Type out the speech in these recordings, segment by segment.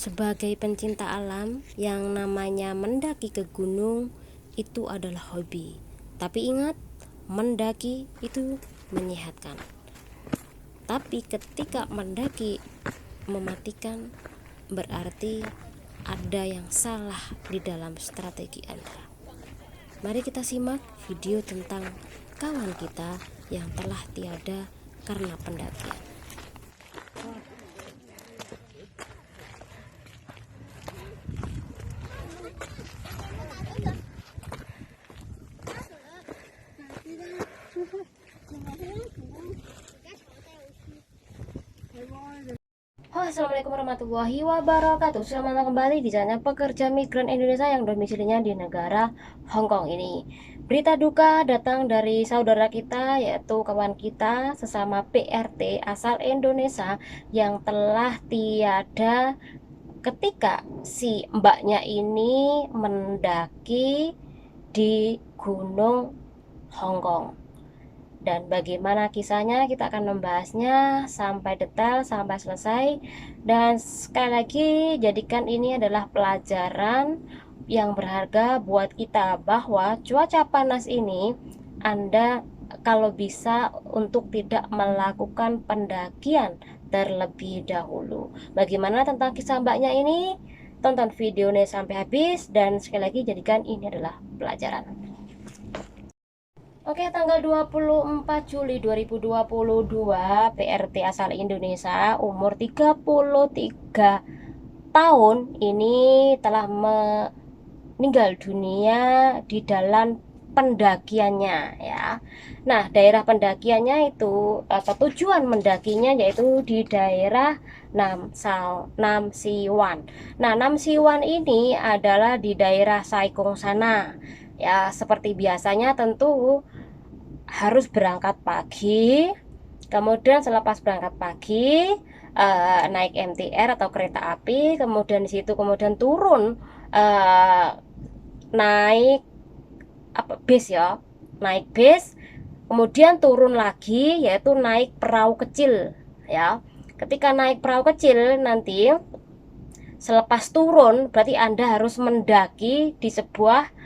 Sebagai pencinta alam, yang namanya mendaki ke gunung itu adalah hobi. Tapi ingat, mendaki itu menyehatkan. Tapi ketika mendaki mematikan, berarti ada yang salah di dalam strategi Anda. Mari kita simak video tentang kawan kita yang telah tiada karena pendakian. Halo, assalamualaikum warahmatullahi wabarakatuh. Selamat datang kembali di channel pekerja migran Indonesia yang domisilinya di negara Hong Kong ini. Berita duka datang dari saudara kita, yaitu kawan kita sesama PRT asal Indonesia yang telah tiada ketika si mbaknya ini mendaki di Gunung Hong Kong. Dan bagaimana kisahnya, kita akan membahasnya sampai detail, sampai selesai. Dan sekali lagi, jadikan ini adalah pelajaran yang berharga buat kita, bahwa cuaca panas ini Anda kalau bisa untuk tidak melakukan pendakian terlebih dahulu. Bagaimana tentang kisah mbaknya ini? Tonton videonya sampai habis, dan sekali lagi jadikan ini adalah pelajaran. Oke, tanggal 24 Juli 2022, PRT asal Indonesia umur 33 tahun ini telah meninggal dunia di dalam pendakiannya, ya. Nah, daerah pendakiannya itu atau tujuan mendakinya yaitu di daerah Nam Siwan. Nah, Nam Siwan ini adalah di daerah Sai Kung sana. Ya, seperti biasanya tentu harus berangkat pagi, kemudian selepas berangkat pagi naik MTR atau kereta api, kemudian di situ kemudian turun, naik bis, ya, naik bis, kemudian turun lagi yaitu naik perahu kecil, ya. Ketika naik perahu kecil nanti selepas turun berarti Anda harus mendaki di sebuah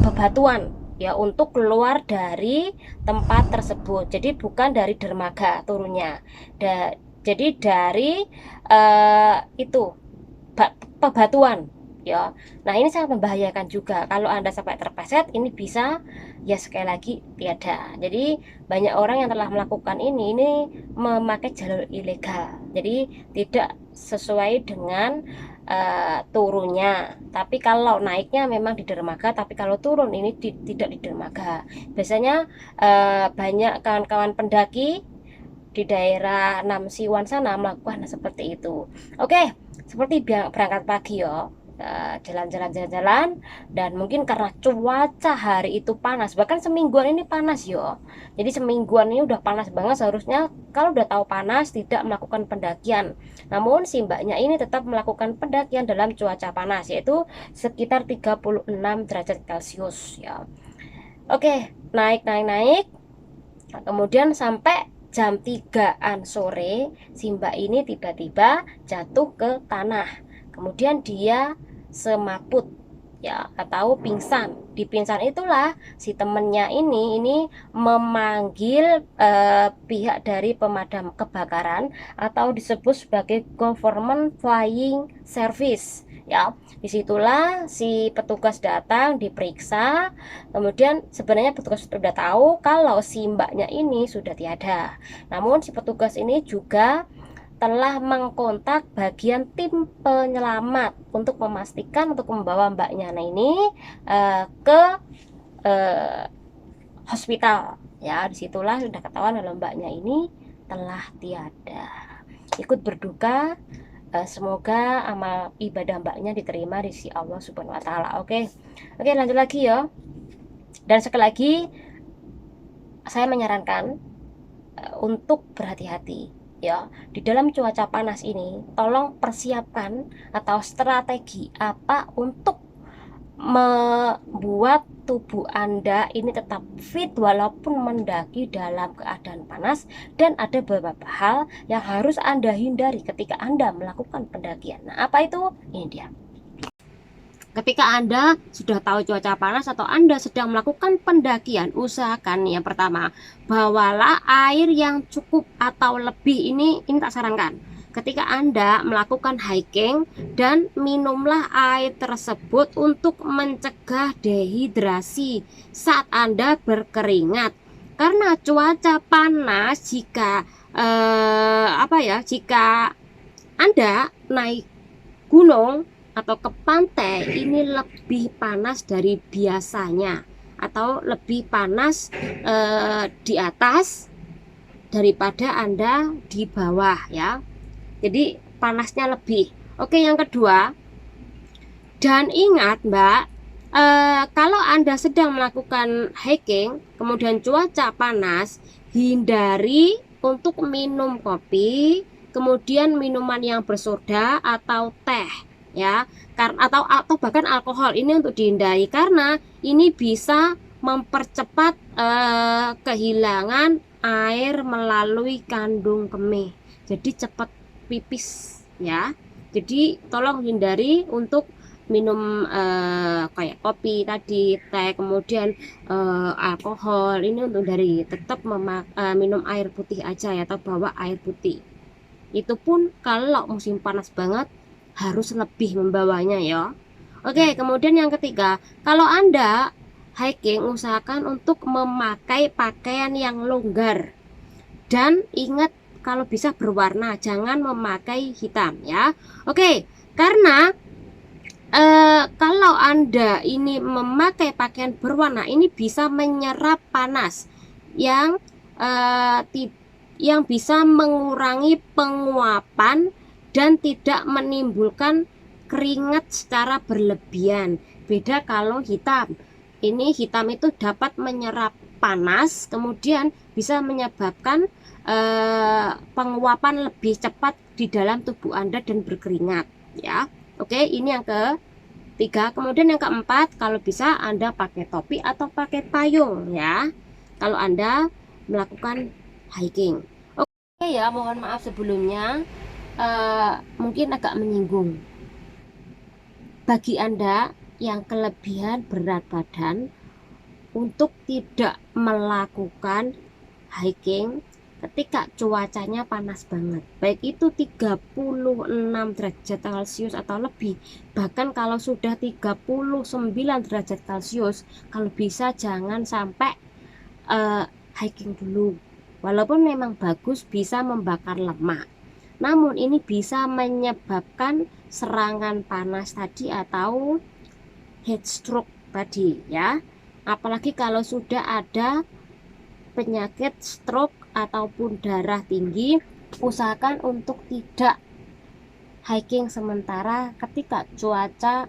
bebatuan, ya, untuk keluar dari tempat tersebut. Jadi bukan dari dermaga turunnya, jadi dari itu bebatuan, ya. Nah, ini sangat membahayakan juga. Kalau Anda sampai terpleset, ini bisa, ya, sekali lagi tiada. Jadi banyak orang yang telah melakukan ini memakai jalur ilegal, jadi tidak sesuai dengan turunnya. Tapi kalau naiknya memang di dermaga, tapi kalau turun ini tidak di dermaga. Biasanya banyak kawan-kawan pendaki di daerah Nam Siwan sana melakukan seperti itu. Oke, seperti berangkat pagi, ya, jalan-jalan, dan mungkin karena cuaca hari itu panas, bahkan semingguan ini panas, yo. Jadi semingguan ini udah panas banget, seharusnya kalau udah tahu panas tidak melakukan pendakian. Namun si mbaknya ini tetap melakukan pendakian dalam cuaca panas, yaitu sekitar 36 derajat Celcius, ya. Oke, naik, kemudian sampai jam 3-an sore si mbak ini tiba-tiba jatuh ke tanah, kemudian dia semaput, ya, atau pingsan. Di pingsan itulah si temennya ini memanggil pihak dari pemadam kebakaran atau disebut sebagai government flying service, ya. Disitulah si petugas datang, diperiksa, kemudian sebenarnya petugas sudah tahu kalau si mbaknya ini sudah tiada. Namun si petugas ini juga telah mengkontak bagian tim penyelamat untuk memastikan, untuk membawa mbaknya ini ke hospital, ya. Disitulah sudah ketahuan kalau mbaknya ini telah tiada. Ikut berduka, semoga amal ibadah mbaknya diterima di sisi Allah Subhanahu wa taala. Oke, lanjut lagi, ya. Dan sekali lagi saya menyarankan untuk berhati-hati, ya, di dalam cuaca panas ini. Tolong persiapkan atau strategi apa untuk membuat tubuh Anda ini tetap fit walaupun mendaki dalam keadaan panas, dan ada beberapa hal yang harus Anda hindari ketika Anda melakukan pendakian. Nah, apa itu? Ini dia. Ketika Anda sudah tahu cuaca panas atau Anda sedang melakukan pendakian, usahakan yang pertama, bawalah air yang cukup atau lebih. Ini tak sarankan. Ketika Anda melakukan hiking, dan minumlah air tersebut untuk mencegah dehidrasi saat Anda berkeringat. Karena cuaca panas, jika Anda naik gunung atau ke pantai, ini lebih panas dari biasanya, atau lebih panas di atas daripada Anda di bawah ya. Jadi panasnya lebih. Oke, yang kedua, dan ingat Mbak, kalau Anda sedang melakukan hiking kemudian cuaca panas, hindari untuk minum kopi, kemudian minuman yang bersoda atau teh ya, atau bahkan alkohol. Ini untuk dihindari karena ini bisa mempercepat kehilangan air melalui kandung kemih, jadi cepat pipis ya. Jadi tolong hindari untuk minum kayak kopi tadi, teh, kemudian alkohol. Ini untuk dari tetap minum air putih aja ya, atau bawa air putih. Itu pun kalau musim panas banget harus lebih membawanya ya. Oke, kemudian yang ketiga, kalau Anda hiking, usahakan untuk memakai pakaian yang longgar, dan ingat kalau bisa berwarna, jangan memakai hitam ya. Oke, karena kalau Anda ini memakai pakaian berwarna, ini bisa menyerap panas yang bisa mengurangi penguapan dan tidak menimbulkan keringat secara berlebihan. Beda kalau hitam. Ini hitam itu dapat menyerap panas, kemudian bisa menyebabkan penguapan lebih cepat di dalam tubuh Anda dan berkeringat ya. Oke, ini yang ketiga. Kemudian yang keempat, kalau bisa Anda pakai topi atau pakai payung ya kalau Anda melakukan hiking. Oke ya, mohon maaf sebelumnya mungkin agak menyinggung. Bagi Anda yang kelebihan berat badan, untuk tidak melakukan hiking ketika cuacanya panas banget, baik itu 36 derajat Celcius atau lebih, bahkan kalau sudah 39 derajat Celcius, kalau bisa jangan sampai hiking dulu. Walaupun memang bagus, bisa membakar lemak, namun ini bisa menyebabkan serangan panas tadi atau heat stroke tadi ya. Apalagi kalau sudah ada penyakit stroke ataupun darah tinggi, usahakan untuk tidak hiking sementara ketika cuaca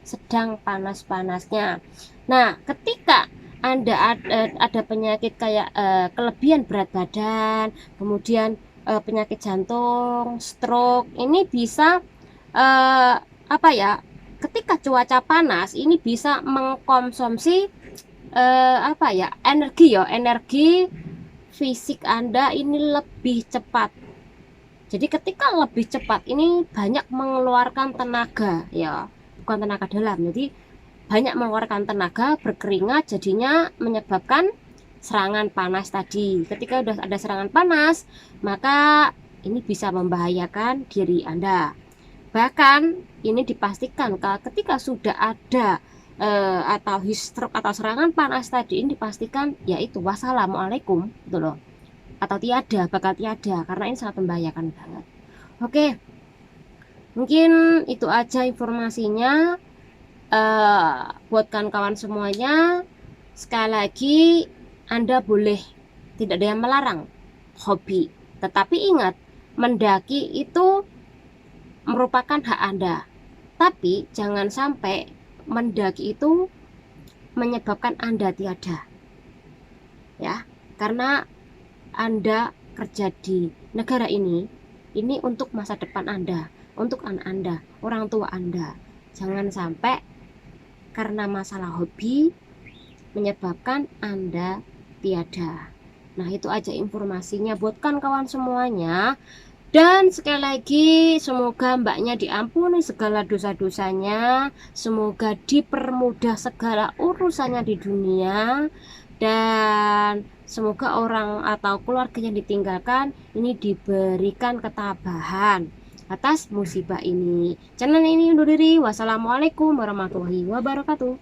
sedang panas-panasnya. Nah, ketika Anda ada penyakit kayak kelebihan berat badan, kemudian penyakit jantung, stroke, ini bisa ketika cuaca panas ini bisa mengkonsumsi energi fisik Anda ini lebih cepat. Jadi ketika lebih cepat ini banyak mengeluarkan tenaga ya, bukan tenaga dalam, jadi banyak mengeluarkan tenaga, berkeringat, jadinya menyebabkan serangan panas tadi. Ketika sudah ada serangan panas, maka ini bisa membahayakan diri Anda. Bahkan ini dipastikan kalau ketika sudah ada atau heat stroke atau serangan panas tadi, ini dipastikan yaitu wassalamualaikum gitu loh, atau bakal tiada, karena ini sangat membahayakan banget. Oke, mungkin itu aja informasinya buat kawan-kawan semuanya. Sekali lagi, Anda boleh, tidak ada yang melarang hobi, tetapi ingat, mendaki itu merupakan hak Anda, tapi jangan sampai mendaki itu menyebabkan Anda tiada ya, karena Anda kerja di negara ini untuk masa depan Anda, untuk anak Anda, orang tua Anda. Jangan sampai karena masalah hobi menyebabkan Anda tiada. Nah, itu aja informasinya buat kawan semuanya. Dan sekali lagi, semoga mbaknya diampuni segala dosa-dosanya, semoga dipermudah segala urusannya di dunia, dan semoga orang atau keluarga yang ditinggalkan ini diberikan ketabahan atas musibah ini. Channel ini undur diri. Wassalamualaikum warahmatullahi wabarakatuh.